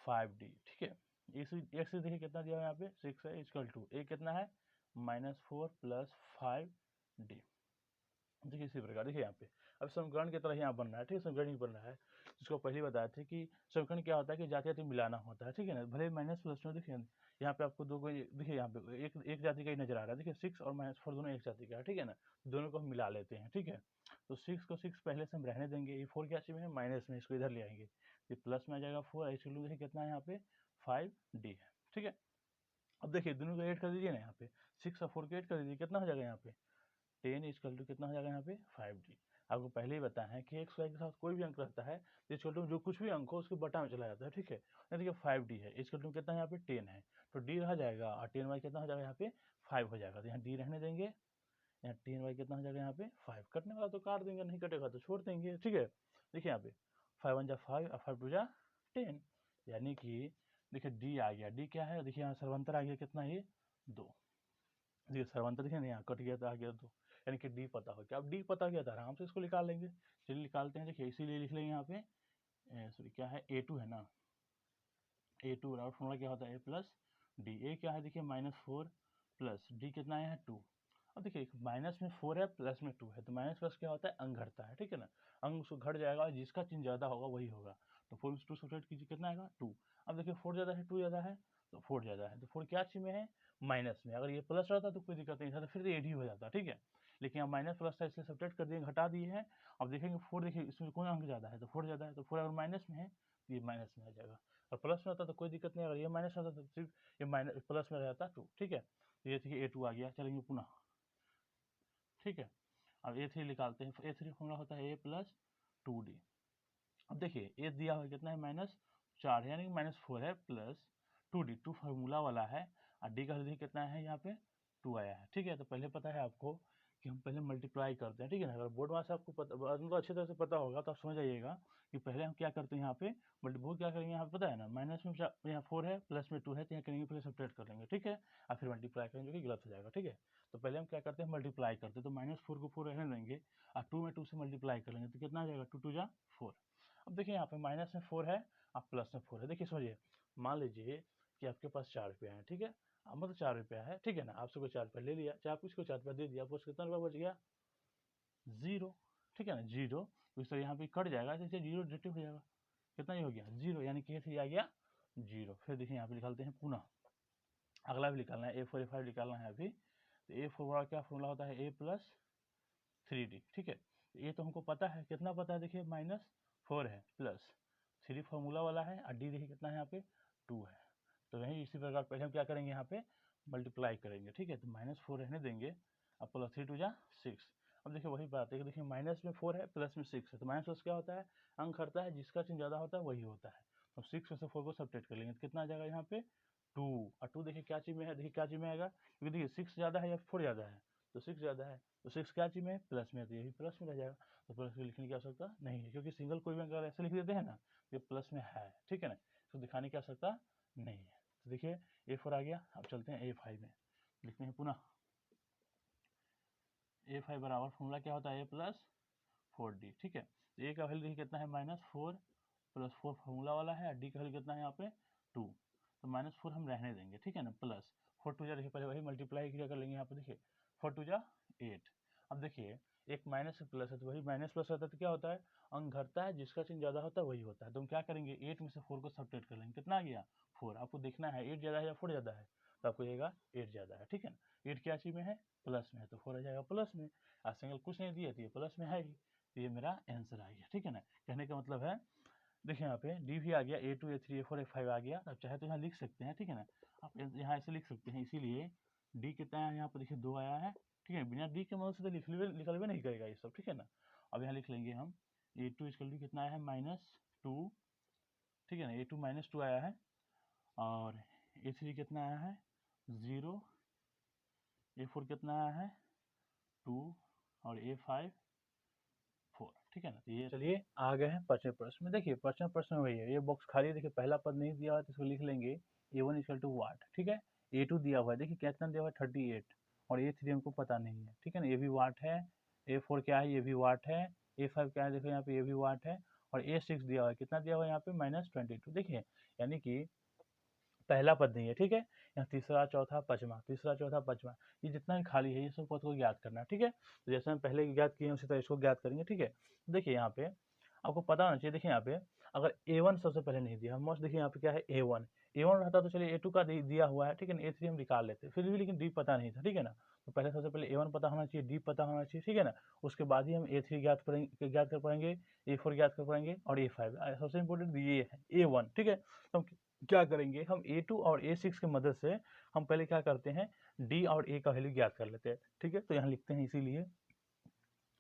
5D, ठीक है। A6 देखिए कितना दिया है यहाँ पे 6 है, इक्वल टू A कितना है -4 + 5D। देखिए इसी प्रकार देखिए यहाँ पे अब समीकरण की तरह यहाँ बन रहा है, ठीक है, समीकरण ही बन रहा है, जिसको पहले बताया था कि समीकरण क्या होता है कि जाति जाति मिलाना होता है, ठीक है ना, भले माइनस प्लस में देखिए यहाँ पे आपको दो को देखिए यहाँ पे एक जाति का ही नजर आ रहा है, देखिए 6 और -4 दोनों एक जाति का है, ठीक है ना, दोनों को हम मिला लेते हैं, ठीक है। तो 6 को 6 पहले से हम रहने देंगे, ये 4 क्या चीज में है माइनस में, इसको इधर ले आएंगे, ये प्लस में आ जाएगा 4, देखिए कितना है यहाँ पे 5D है, ठीक है। अब देखिए दोनों को ऐड कर दीजिए ना, यहाँ पे 6 और 4 को ऐड कर दीजिए, कितना हो जाएगा यहाँ पे 10 इक्वल टू कितना हो जाएगा यहाँ पे 5D। आपको पहले ही बताया है कि एक्स वाई के साथ कोई भी अंक रहता है तो इक्वल टू जो कुछ भी अंक हो उसके बटा में चला जाता है, ठीक है। देखिए 5D है, इक्वल टू कितना यहाँ पे 10 है, तो D रह जाएगा और 10y कितना हो जाएगा यहाँ पे 5 हो जाएगा, तो यहाँ D रहने देंगे, यहाँ 10y कितना हो जाएगा यहाँ पे 5, कटने वाला तो काट देंगे, नहीं कटेगा तो छोड़ देंगे, ठीक है। देखिए यहाँ पे 5 1 जा 5 और 5 2 जा 10, यानी कि देखिए D आ गया, D क्या है, देखिए यहाँ सर्वंतर आ गया कितना, ये 2, देखिए सर्वंतर देखिए ना यहाँ कट गया तो आ गया 2, यानी कि डी पता हो क्या, अब डी पता गया था आराम से इसको निकाल लेंगे, चलिए निकालते हैं। देखिए इसीलिए लिख लेंगे यहाँ पे सॉरी क्या है A2 है ना, A2 बराबर फॉर्मूला क्या होता है A प्लस डी, ए क्या है देखिए -4 प्लस डी कितना है 2। अब देखिए माइनस में 4 है प्लस में 2 है, तो माइनस प्लस क्या होता है अंक घटता है, ठीक है ना, अंक उसको घट जाएगा, जिसका चिन्ह ज्यादा होगा वही होगा, तो 4 2 सब्ट्रैक्ट कीजिए कितना आएगा 2। अब देखिए 4 ज्यादा है 2 ज्यादा है, तो 4 ज्यादा है, तो 4 क्या चीज में है माइनस में, अगर ये प्लस रहता तो कोई दिक्कत नहीं था, तो फिर एड ही हो जाता, ठीक है, लेकिन अब माइनस प्लस था इसलिए सब्ट्रैक्ट कर दिए, घटा दिए हैं। अब देखेंगे 4 देखिए इसमें कौन अंक ज्यादा है, तो 4 ज्यादा है, तो 4 अगर माइनस में है तो ये माइनस में आ जाएगा, और प्लस में आता तो कोई दिक्कत नहीं, अगर ये माइनस आता तो सिर्फ ये माइनस प्लस में रहता 2, ठीक है। तो ये देखिए A2 आ गया, चलेंगे पुनः, ठीक है। अब A3 निकालते हैं, A3 फॉर्मूला होता है A प्लस 2D। अब देखिए A दिया हुआ कितना है -4 है, यानी कि -4 है प्लस 2D, 2 फार्मूला वाला है, और D का देखिए कितना है यहाँ पे 2 आया है, ठीक है। तो पहले पता है आपको कि हम पहले मल्टीप्लाई करते हैं, ठीक है ना, अगर बोर्ड में से आपको पता मतलब अच्छी तरह से पता होगा तो आप समझ जाइएगा कि पहले हम क्या करते हैं, यहाँ पे मल्टीप्लाई क्या करेंगे, यहाँ पे पता है ना, माइनस में यहाँ 4 है प्लस में 2 है, तो यहाँ करेंगे पहले सब्ट्रैक्ट कर लेंगे, ठीक है, और फिर मल्टीप्लाई करेंगे जो कि गलत हो जाएगा, ठीक है। तो पहले हम क्या करते हैं मल्टीप्लाई करते हैं, तो -4 को 4 रहने देंगे और 2 में 2 से मल्टीप्लाई कर लेंगे, तो कितना आ जाएगा 2 2 जा 4। अब देखिए यहाँ पे माइनस में 4 है और प्लस में 4 है, देखिए समझिए, मान लीजिए कि आपके पास 4 रुपया है, ठीक है, मतलब 4 रुपया है, ठीक है ना, आपसे कोई 4 रुपया ले लिया, चाहे आप इसको 4 रुपया दे दिया, आपको कितना रुपया बच गया 0, ठीक है ना 0, तो इस तरह यहाँ पे कट जाएगा, जैसे 0 डिटेक्ट हो जाएगा, कितना ही हो गया 0, यानी कि ऐसे आ गया 0। फिर देखिए यहाँ पे निकालते हैं पुनः, अगला भी निकालना है A4 A5 निकालना है अभी, तो A4 बड़ा क्या फॉर्मूला होता है A प्लस 3D, ठीक है। ये तो हमको पता है, कितना पता है, देखिए -4 है प्लस 3 फार्मूला वाला है, और D देखिए कितना है यहाँ पे 2 है, तो वही इसी प्रकार पहले हम क्या करेंगे यहाँ पे मल्टीप्लाई करेंगे, ठीक है, तो -4 रहने देंगे, अब प्लस 3 2 जा 6। अब देखिए वही बात है कि देखिए माइनस में 4 है प्लस में 6 है, तो माइनस प्लस क्या होता है अंक हटता है, जिसका चिन्ह ज्यादा होता है वही होता है, तो 6 में से 4 को सब्ट्रैक्ट कर लेंगे तो कितना आ जाएगा यहाँ पे 2, और 2 देखिए क्या चीज में है, देखिए क्या चीज में आएगा, क्योंकि देखिए 6 ज्यादा है या 4 ज्यादा है, तो 6 ज्यादा है, तो 6 क्या चीज में प्लस में, तो यही प्लस में रह जाएगा, तो प्लस में लिखने की आवश्यकता नहीं है, क्योंकि सिंगल कोई भी अगर ऐसे लिख देते हैं ना ये प्लस में है, ठीक है ना, इसको दिखाने की आवश्यकता नहीं है। तो देखिए A4 आ गया, अब चलते हैं A5 में, लिखते हैं पुनः A5 बराबर फॉर्मूला क्या होता है A प्लस 4D, ठीक है, तो A का वैल्यू देखिए कितना है -4 + 4 फार्मूला वाला है, और D का वैल्यू कितना है यहाँ पे 2, तो -4 हम रहने देंगे, ठीक है ना, प्लस 4 2 जा, देखिए पहले वही मल्टीप्लाई किया कर लेंगे, यहाँ पे देखिए 4 2 जा 8। अब देखिए एक माइनस से प्लस है, तो वही माइनस प्लस रहता है तो क्या होता है अंक घटता है, जिसका चिन्ह ज्यादा होता है वही होता है, तो हम क्या करेंगे 8 में से 4 को सब्ट्रैक्ट कर लेंगे, कितना आ गया 4, आपको देखना है 8 ज्यादा है या 4 ज्यादा है, तो आपको जाएगा 8 ज़्यादा है, ठीक है ना। 8 क्या चीज़ में है, प्लस में है, तो 4 आ जाएगा प्लस में। आज सिंगल कुछ नहीं दिया तो ये प्लस में है ही, तो ये मेरा आंसर आ गया, ठीक है ना। कहने का मतलब है देखिए यहाँ पे डी भी आ गया, A2 A3 A4 A5 आ गया। अब चाहे तो यहाँ लिख सकते हैं, ठीक है ना, आप यहाँ ऐसे लिख सकते हैं। इसीलिए डी कितना है यहाँ पर देखिए 2 आया है, ठीक है। बिना डी के मदद से तो निकल भी नहीं करेगा ये सब, ठीक है ना। अब यहाँ लिख लेंगे हम A2 इक्वल टू कितना है -2, ठीक है ना। A2 -2 आया है और A3 कितना आया है 0, A4 कितना आया है 2 और A5 4, ठीक है ना। तो ये चलिए आ गए हैं 5वें प्रश्न में। देखिए 5वें प्रश्न में वही है, ये बॉक्स खाली है। देखिए पहला पद नहीं दिया हुआ तो इसको लिख लेंगे A1 इक्वल टू वाट, ठीक है। A2 दिया हुआ है, देखिए कितना दिया हुआ है 38 और A3 हमको पता नहीं है, ठीक है ना। ये भी वाट है, A4 क्या है ये भी वाट है, A5 क्या है देखो यहाँ पे ये भी वाट है और A6 दिया हुआ है, कितना दिया हुआ है यहाँ पे -22। देखिए यानी कि पहला पद नहीं है, ठीक है। यहाँ तीसरा चौथा पांचवा, तीसरा चौथा पांचवा, ये जितना भी खाली है ये सब पद को ज्ञात करना है, ठीक है। तो जैसे हम पहले ज्ञात किए उसी तरह इसको ज्ञात करेंगे, ठीक है। देखिए यहाँ पे आपको पता होना चाहिए, देखिए यहाँ पे अगर A1 सबसे पहले नहीं दिया, मोस्ट देखिए यहाँ पे क्या है A1 रहता तो चलिए A2 का दिया हुआ है, ठीक है ना। A3 हम निकाल लेते फिर भी, लेकिन D पता नहीं था, ठीक है ना। तो पहले सबसे पहले A1 पता होना चाहिए, D पता होना चाहिए, ठीक है ना। उसके बाद ही हम A3 ज्ञात कर पाएंगे, A4 ज्ञात कर पाएंगे और A5। सबसे इंपॉर्टेंट ये है A1, ठीक है। तो हम क्या करेंगे, हम A2 और A6 की मदद से हम पहले क्या करते हैं D और A का वैल्यू ज्ञात कर लेते हैं, ठीक है। तो यहाँ लिखते हैं इसीलिए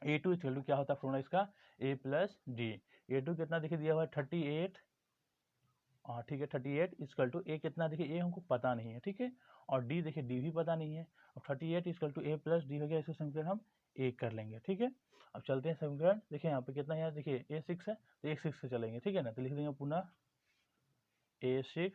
A2 इक्वल टू क्या होता है फॉर्मूला इसका A प्लस डी। A2 कितना देखिए दिया हुआ है 38, हाँ ठीक है 38 इक्वल टू A कितना देखिए A हमको पता नहीं है, ठीक है। और D देखिए D भी पता नहीं है। अब 38 equal to A plus D हो गया, इसको समीकरण हम एक कर लेंगे, ठीक है। अब चलते हैं समीकरण, देखिए यहाँ पे कितना है देखिए A6 है तो A6 से चलेंगे, ठीक है ना। तो लिख देंगे पुनः A6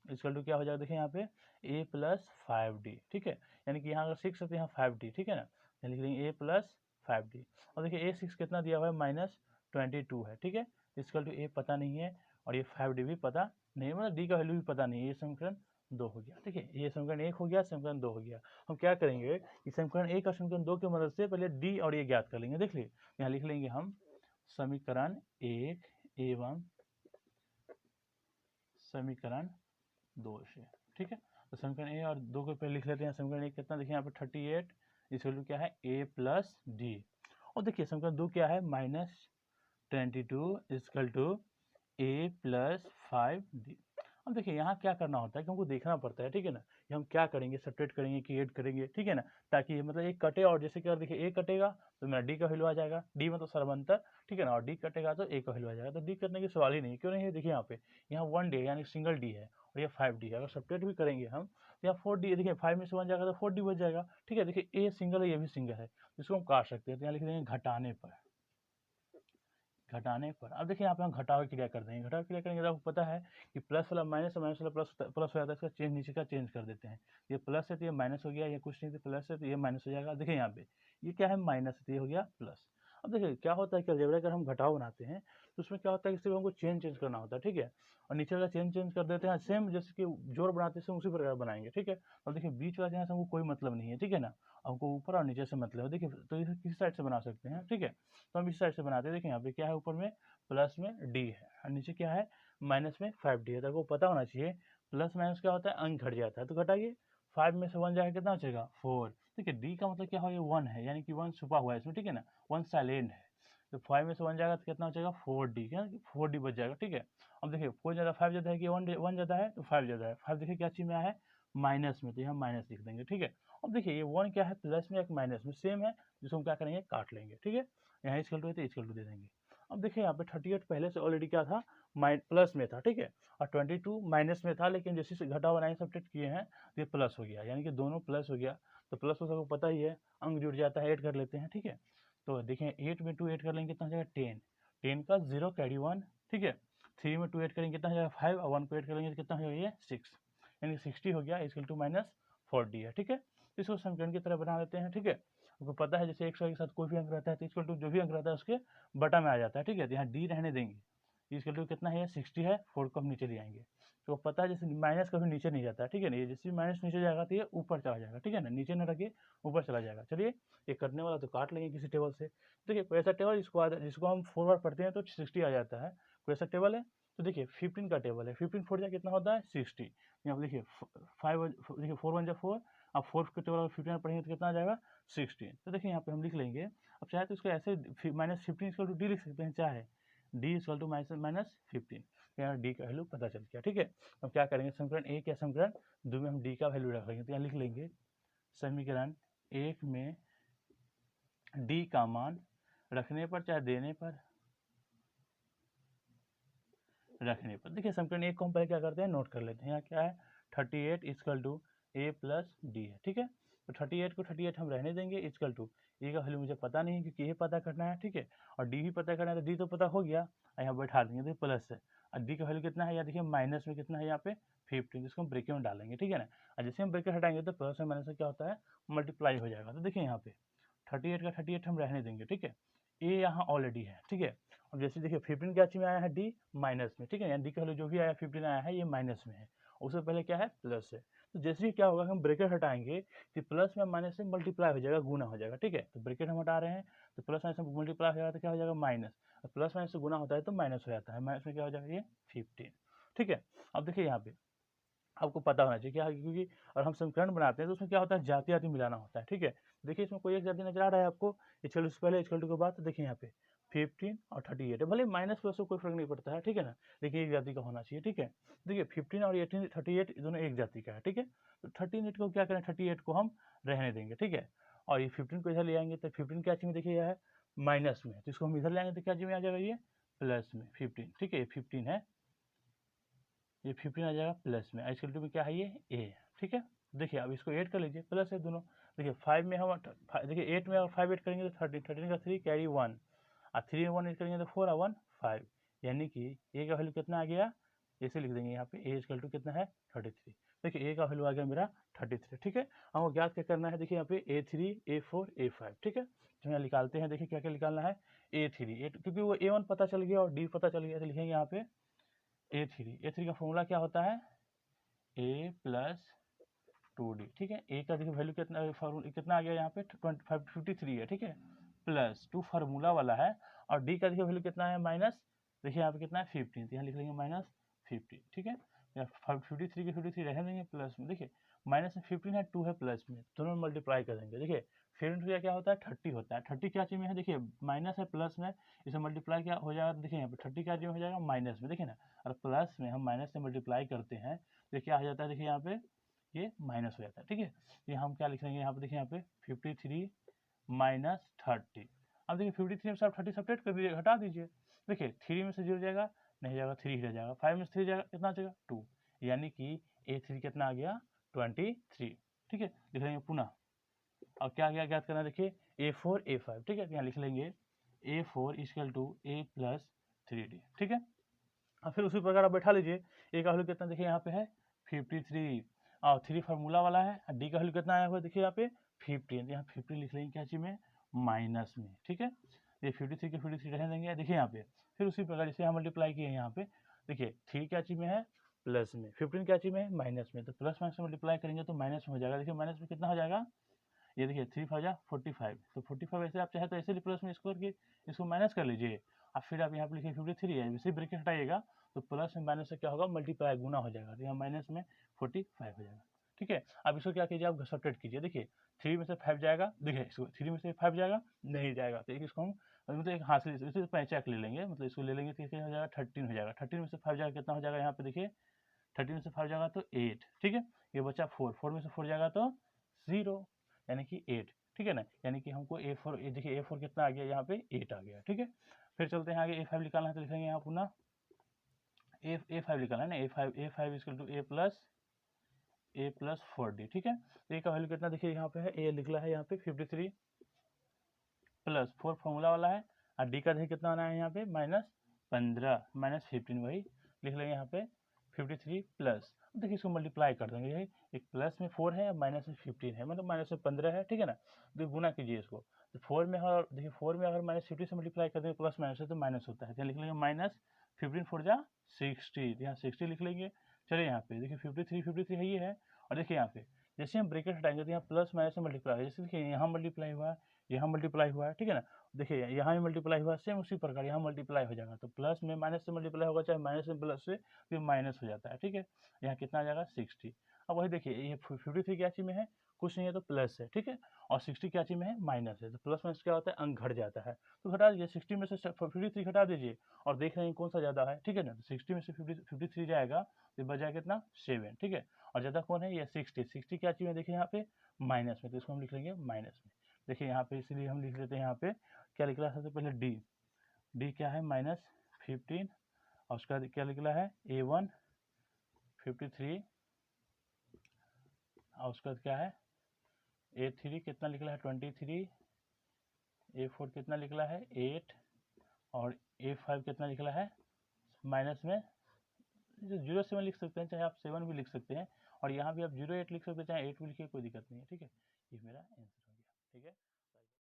इक्वल टू क्या हो जाएगा देखिए यहाँ पे A प्लस 5D, ठीक है। यानी कि यहाँ अगर 6 है तो यहाँ 5D, ठीक है ना। यहाँ लिख देंगे A प्लस 5D। और देखिए A6 कितना दिया हुआ है -22 है, ठीक है। इक्वल टू A पता नहीं है और ये 5D भी पता नहीं, मतलब D का वैल्यू भी पता नहीं है। ये समीकरण 2 हो गया, ठीक है। ये समीकरण 1 हो गया, समीकरण 2 हो गया। हम क्या करेंगे कि समीकरण 1 और समीकरण 2 की मदद से पहले D और A ज्ञात कर लेंगे। देख लीजिए यहाँ लिख लेंगे हम समीकरण 1 एवं समीकरण 2 से, ठीक है। तो समीकरण ए और 2 को पहले लिख लेते हैं। समीकरण 1 कितना देखिए यहाँ पे 38 इक्वल टू क्या है A प्लस डी। और देखिए समीकरण 2 क्या है -22 equal to A plus 5D। अब देखिए यहाँ क्या करना होता है कि हमको देखना पड़ता है, ठीक है ना। ये हम क्या करेंगे सब्ट्रैक्ट करेंगे कि ऐड करेंगे, ठीक है ना। ताकि मतलब एक कटे और जैसे कि अगर देखिए A कटेगा तो मेरा D का वैल्यू आ जाएगा, D मतलब सर्वंतर, ठीक है ना। और D कटेगा तो A का वैल्यू आ जाएगा। तो D करने की सवाल ही नहीं, क्यों नहीं है देखिए यहाँ पे, यहाँ 1D यानी सिंगल D है और ये 5D है। अगर सब्ट्रैक्ट भी करेंगे हम तो यहाँ 4D, देखिए 5 में से 1 जाएगा तो 4D बच जाएगा, ठीक है। देखिए A सिंगल है ये भी सिंगल है, इसको हम काट सकते हैं। तो यहाँ लिख देंगे घटाने पर, घटाने पर। अब देखिए यहाँ पे हम घटाव क्रिया कर देंगे। घटाव क्रिया करेंगे तो आपको पता है कि प्लस वाला माइनस और माइनस वाला प्लस प्लस हो जाता है, इसका चेंज नीचे का चेंज कर देते हैं। ये प्लस है तो ये माइनस हो गया, ये कुछ नहीं तो प्लस है तो ये माइनस हो जाएगा। देखिए यहाँ पे ये क्या है माइनस है तो ये हो गया प्लस। अब देखिए क्या होता है कि अलजेब्रा अगर हम घटाव बनाते हैं तो उसमें क्या होता है कि सिर्फ हमको चेंज करना होता है, ठीक है। और नीचे वाला चेंज कर देते हैं, सेम जैसे कि जोड़ बनाते हैं उसी प्रकार बनाएंगे, ठीक है। अब देखिए बीच वाला यहाँ से हमको कोई मतलब नहीं है, ठीक है ना। हमको ऊपर और नीचे से मतलब है। देखिए तो इसे किसी साइड से बना सकते हैं, ठीक है। तो हम इस साइड से बनाते हैं। देखिए यहाँ पे क्या है ऊपर में प्लस में D है और नीचे क्या है माइनस में 5D है। तो आपको पता होना चाहिए प्लस माइनस क्या होता है अंक घट जाता है। तो घटाइए 5 में से 1 जाएगा कितना बचेगा 4। देखिए D का मतलब क्या हो गया 1 है, यानी कि 1 छुपा हुआ है इसमें, ठीक है ना। 1 साइलेंट है। तो 5 में से 1 जाएगा तो कितना बचेगा 4D, क्या 4D बच जाएगा, ठीक है। अब देखिए 4 ज़्यादा 5 ज़्यादा है कि 1 ज़्यादा है तो 5 ज़्यादा है। 5 देखिए क्या चीज़ में आया है माइनस में, तो यहाँ माइनस लिख देंगे, ठीक है। अब देखिए ये 1 क्या है प्लस में एक माइनस में सेम है, जिसको हम क्या करेंगे काट लेंगे, ठीक है। यहाँ इक्वल टू है तो इक्वल टू दे देंगे। अब देखिए यहाँ पे 38 पहले से ऑलरेडी क्या था प्लस में था, ठीक है। और 22 माइनस में था, लेकिन जैसे से घटा बनाए सब्ट्रैक्ट किए हैं तो ये प्लस हो गया, यानी कि दोनों प्लस हो गया। तो प्लस तो सबको पता ही है, अंक जुड़ जाता है, ऐड कर लेते हैं, ठीक है। तो देखिए 8 में 2 ऐड कर लेंगे कितना हो जाएगा 10, 10 का 0 कैरी 1, ठीक है। 3 में 2 ऐड करेंगे कितना हो जाएगा 5 और 1 को ऐड करेंगे तो कितना हो जाएगा ये 6, यानी 60 हो गया इक्वल टू -4D है, ठीक है। इसको समीकरण की तरह बना लेते हैं, ठीक है। आपको पता है जैसे 100 के साथ कोई भी अंक रहता है तो इक्वल टू जो भी अंक रहता है उसके बटा में आ जाता है, ठीक है। तो यहाँ D रहने देंगे, इक्वल टू कितना है 60 है, 4 को हम नीचे ले आएंगे। तो पता है जैसे माइनस कभी नीचे नहीं जाता है, ठीक है ना। ये जैसे माइनस नीचे जाएगा तो ये ऊपर चला जाएगा, ठीक है ना, नीचे न रखिए ऊपर चला जाएगा। चलिए ये करने वाला तो काट लेंगे किसी टेबल से। देखिए कोई ऐसा टेबल जिसको हम 4 बार पढ़ते हैं तो 60 आ जाता है, कोई ऐसा टेबल है तो देखिए 15 का टेबल है, 15 4 जा कितना होता है 60। यहाँ पर देखिए 5 देखिए 4 1 जा 4, अब 4 के टेबल अगर 15 पढ़ेंगे तो कितना आ जाएगा 16। तो देखिए यहाँ पे हम लिख लेंगे, अब चाहे तो इसको ऐसे -15 इक्वल टू डी लिख सकते हैं, चाहे डी इक्वल टू -15। यहाँ डी का वैल्यू पता चल गया, ठीक है। अब क्या करेंगे, समीकरण एक या समीकरण दो में हम डी का वैल्यू रख लेंगे। तो यहाँ लिख लेंगे समीकरण एक में डी का मान रखने पर चाहे देने पर, रखने पर, देखिए समीकरण एक को हम पहले क्या करते हैं, नोट कर लेते हैं। यहाँ क्या है 38 equal to A plus D है, ठीक है। तो 38 को 38 हम रहने देंगे, इक्वल टू ए का वैल्यू मुझे पता नहीं है क्योंकि ए पता करना है, ठीक है, और डी भी पता करना है, तो डी तो पता हो गया, यहाँ बैठा देंगे तो प्लस है, और डी का वैल्यू कितना है, यहाँ देखिए माइनस में कितना है यहाँ पे 15, जिसको हम ब्रैकेट में डालेंगे, ठीक है ना। और जैसे हम ब्रैकेट हटाएंगे तो प्लस में माइनस में क्या होता है, मल्टीप्लाई हो जाएगा। तो देखिए यहाँ पे 38 का 38 हम रहने देंगे, ठीक है, ए यहाँ ऑलरेडी है, ठीक है। अब जैसे देखिए 15 क्या चीज में आया है, डी माइनस में, ठीक है, यानी डी का वैल्यू जो भी आया 15 आया है ये माइनस में है, उससे पहले क्या है प्लस है। तो जैसे ही क्या होगा, हम ब्रैकेट हटाएंगे तो प्लस में माइनस से मल्टीप्लाई हो जाएगा, गुना हो जाएगा, ठीक है। तो ब्रैकेट हम हटा रहे हैं तो प्लस माइनस में मल्टीप्लाई हो जाएगा तो क्या हो जाएगा माइनस, प्लस माइनस से गुना होता है तो माइनस हो जाता है, माइनस में क्या हो जाएगा ये 15, ठीक है। अब देखिए यहाँ पे आपको पता होना चाहिए क्या, क्योंकि और हम समीकरण बनाते हैं तो उसमें क्या होता है जाति आति मिलाना होता है, ठीक है। देखिए इसमें कोई एक जाति नजर आ रहा है आपको, इक्वल टू से पहले इक्वल टू के बाद, तो देखिए यहाँ पे 15 और 38 है, भले माइनस प्लस से कोई फर्क नहीं पड़ता है, ठीक है ना, लेकिन एक जाति का होना चाहिए, ठीक है। देखिए 15 और 18 38 दोनों एक जाति का है, ठीक है। तो 38 को क्या करें, 38 को हम रहने देंगे, ठीक है, और ये 15 को इधर ले आएंगे तो 15 क्या चीज में देखिए यह है माइनस में, तो इसको हम इधर ले आएंगे तो क्या चीज में आ जाएगा ये प्लस में 15, ठीक है, ये 15 है, ये 15 आ जाएगा प्लस में, इक्वल टू में क्या है ये ए, ठीक है। देखिए अब इसको ऐड कर लीजिए, प्लस है दोनों, देखिए 5 में हम देखिए 8 में अगर 5 ऐड करेंगे तो 13, 13 का 3 कैरी 1, और 3 में 1 ऐड करेंगे तो 4 और 1 5, यानी कि ए का वैल्यू कितना आ गया, ऐसे लिख देंगे यहाँ पे ए इक्वल टू कितना है 33। देखिए ए का वैल्यू आ गया मेरा 33, ठीक है। हमको ज्ञात क्या करना है, देखिए यहाँ पे A3 A4 A5, ठीक है। तो यहाँ निकालते हैं, देखिए क्या क्या निकालना है, A3 क्योंकि वो A1 पता चल गया और D पता चल गया, तो लिखेंगे यहाँ पे A3 का फॉर्मूला क्या होता है A प्लस 2D, ठीक है। ए का देखिए वैल्यू कितना आ गया यहाँ पे 53 है, ठीक है, प्लस 2 फार्मूला वाला है, और डी का देखिए वैल्यू कितना है माइनस, देखिए यहाँ पे कितना है 15, तो यहाँ लिख लेंगे -15, ठीक है। 53 के 53 रहने देंगे, प्लस में देखिए माइनस में 15 है, 2 है प्लस में, दोनों में मल्टीप्लाई कर देंगे। देखिए 15 क्या होता है 30 होता है, 30 क्या चीज में है, देखिए माइनस है प्लस में, इसे मल्टीप्लाई क्या हो जाएगा, देखिए यहाँ पे 30 क्या चीज में हो जाएगा माइनस में, देखिए ना, और प्लस में हम माइनस से मल्टीप्लाई करते हैं तो क्या हो जाता है, देखिए यहाँ पे ये माइनस हो जाता है, ठीक है। ये हम क्या लिख लेंगे यहाँ पे, देखिए यहाँ पे 53 माइनस 30, अब देखिए 53 में से आप 30 सब्ट्रैक्ट कर दीजिए, हटा दीजिए, देखिए 3 में से 0 जाएगा, नहीं जाएगा, 3 रह जाएगा, 5 में से 3 जाएगा, कितना आ जाएगा 2, यानी कि A3 कितना आ गया 23, ठीक है। लिख लेंगे पुनः, अब क्या क्या ज्ञात करना है, देखिए A4 A5, ठीक है, यहाँ लिख लेंगे A4 equal to A plus 3D, ठीक है। और फिर उसी प्रकार आप बैठा लीजिए, ए का वैल्यू कितना देखिए यहाँ पे है 53, और 3 फार्मूला वाला है, डी का वैल्यू कितना आया हुआ देखिए यहाँ पे 15, यहाँ 15 लिख लेंगे क्या चीज में माइनस में, ठीक है। ये 53 के 53 रहने देंगे, देखिए यहाँ पे फिर उसी प्रकार इसे हम मल्टीप्लाई किए यहाँ पे, देखिए 3 क्या चीज में है प्लस में, 15 क्या चीज में है माइनस में, तो प्लस माइनस में मल्टीप्लाई करेंगे तो माइनस में हो जाएगा, देखिए माइनस में कितना हो जाएगा, ये देखिए 3 5 45, तो 45 ऐसे आप चाहे तो ऐसे प्लस में इसको करके इसको माइनस कर लीजिए, और फिर आप यहाँ पे लिखिए 53 है, इसी ब्रैकेट हटाइएगा तो प्लस में माइनस से क्या होगा मल्टीप्लाई गुना हो जाएगा, तो यहाँ माइनस में 45 हो जाएगा, ठीक है। अब इसको क्या कीजिए आप सब्ट्रैक्ट कीजिए, देखिए 3 में से 5 जाएगा, देखिए इसको 3 में से 5 जाएगा नहीं जाएगा, तो इसको हम मतलब एक हाथ से इसे पैंचक ले लेंगे, मतलब इसको ले लेंगे तो क्या हो जाएगा 13 हो जाएगा, 13 में से 5 जाएगा कितना हो जाएगा यहाँ पे देखिए 13 में से 5 जाएगा तो 8, ठीक है। ये बचा 4 में से 4 जाएगा तो 0, यानी कि 8, ठीक है ना, यानी कि हमको A4 देखिए A4 कितना आ गया यहाँ पे 8 आ गया, ठीक है। फिर चलते हैं आगे, A5 निकालना है तो लिखेंगे यहाँ पुनः A5 निकालना है ना, A5 equal to A plus 4D, ठीक है। तो ए का वैल्यू कितना देखिए यहाँ पे है, ए निकला है यहाँ पे 53 प्लस 4 फॉर्मूला वाला है, और डी का देखिए कितना आना है यहाँ पे -15 -15, वही लिख लेंगे यहाँ पे 53 प्लस, देखिए इसको मल्टीप्लाई कर देंगे, यही एक प्लस में 4 है माइनस में 15 है, मतलब माइनस में 15 है, ठीक है ना, तो गुना कीजिए इसको, तो 4 में और देखिए 4 में अगर -50 से मल्टीप्लाई कर देंगे प्लस माइनस है तो माइनस होता है, तो लिख लेंगे -15 4 जा 60, यहाँ 60 लिख लेंगे। चलिए यहाँ पे देखिए 53 है ये है, और देखिए यहाँ पे जैसे हम ब्रैकेट हटाएंगे तो यहाँ प्लस माइनस से मल्टीप्लाई होगा। जैसे देखिए यहाँ मल्टीप्लाई हुआ है, यहाँ मल्टीप्लाई हुआ है, ठीक है ना। देखिए यहाँ भी मल्टीप्लाई हुआ है, सेम उसी प्रकार यहाँ मल्टीप्लाई हो जाएगा। तो प्लस में माइनस से मल्टीप्लाई होगा, चाहे माइनस में प्लस से, फिर माइनस हो जाता है, ठीक है। यहाँ कितना आ जाएगा 60। अब वही देखिए ये 53 क्या चीज़ में है, कुछ नहीं है तो प्लस है, ठीक है। और 60 क्या चीज़ में है, माइनस है। तो प्लस माइनस क्या होता है, अंक घट जाता है। तो घटा दीजिए 60 में से 53 घटा दीजिए और देख रहे हैं कौन सा ज़्यादा है, ठीक है ना। तो 60 में से 53 जाएगा तो बच जाएगा कितना 7, ठीक है। और ज़्यादा कौन है, ये 60 क्या चीज़ में देखिए यहाँ पे माइनस में, तो इसको हम लिख लेंगे माइनस में। देखिए यहाँ पे इसलिए हम लिख लेते हैं यहाँ पे क्या लिख रहा है, सबसे पहले डी क्या है -15, और उसका क्या निकला है A1 53, और उसका क्या है A3 कितना निकला है 23, A4 कितना निकला है 8, और A5 कितना निकला है माइनस में 07 लिख सकते हैं, चाहे आप 7 भी लिख सकते हैं, और यहाँ भी आप 08 लिख सकते हैं, चाहे 8 भी लिखिए, कोई दिक्कत नहीं है, ठीक है। ये मेरा आंसर हो गया, ठीक है।